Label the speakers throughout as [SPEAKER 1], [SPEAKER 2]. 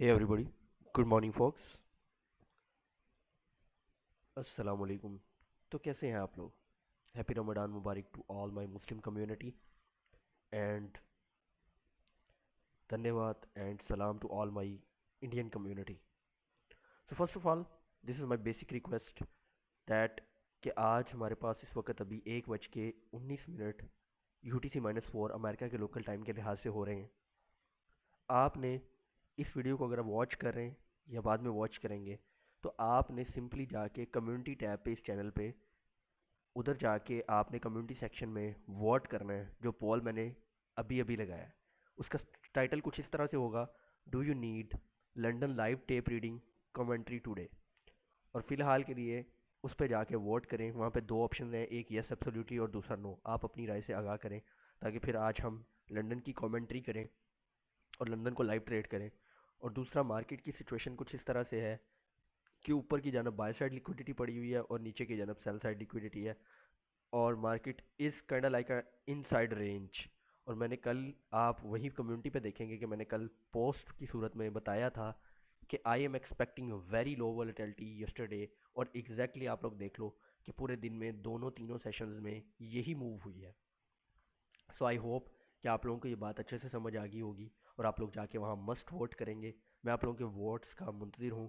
[SPEAKER 1] Hey everybody, good morning folks. अस्सलाम वालेकुम। तो कैसे हैं आप लोग? हैप्पी रमजान मुबारक to all my Muslim community and धन्यवाद एंड सलाम to all my Indian community. So first of all, this is my basic request that कि आज हमारे पास इस वक्त अभी 1:19 UTC-4 अमेरिका के लोकल टाइम के लिहाज से हो रहे हैं। आपने इस वीडियो को अगर आप वॉच कर रहे हैं या बाद में वॉच करेंगे तो आपने सिंपली जाके कम्युनिटी टैब पे इस चैनल पे उधर जाके आपने कम्युनिटी सेक्शन में वोट करना है। जो पोल मैंने अभी अभी लगाया है उसका टाइटल कुछ इस तरह से होगा, do you need London live tape reading commentary today. और फिलहाल के लिए उस पर जाके वोट करें। वहाँ पे दो ऑप्शन हैं, एक यस एब्सोल्युटली और दूसरा नो। आप अपनी राय से आगाह करें ताकि फिर आज हम लंदन की कमेंट्री करें और लंदन को लाइव ट्रेड करें। और दूसरा, मार्केट की सिचुएशन कुछ इस तरह से है कि ऊपर की जानब बाय साइड लिक्विडिटी पड़ी हुई है और नीचे की जानब सेल साइड लिक्विडिटी है और market is kind like a inside range. और मैंने कल, आप वही कम्युनिटी पे देखेंगे कि मैंने कल पोस्ट की सूरत में बताया था कि I am expecting very low volatility yesterday. और एग्जैक्टली आप लोग देख लो कि पूरे दिन में दोनों तीनों सेशंस में यही मूव हुई है। सो आई होप कि आप लोगों को ये बात अच्छे से समझ आ गई होगी और आप लोग जाके वहाँ मस्ट वोट करेंगे। मैं आप लोगों के वोट्स का मुंतज़िर हूँ।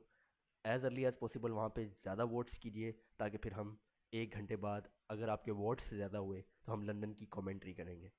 [SPEAKER 1] एज अर्ली एज पॉसिबल वहाँ पे ज़्यादा वोट्स कीजिए ताकि फिर हम 1 घंटे बाद अगर आपके वोट्स ज़्यादा हुए तो हम लंदन की कमेंट्री करेंगे।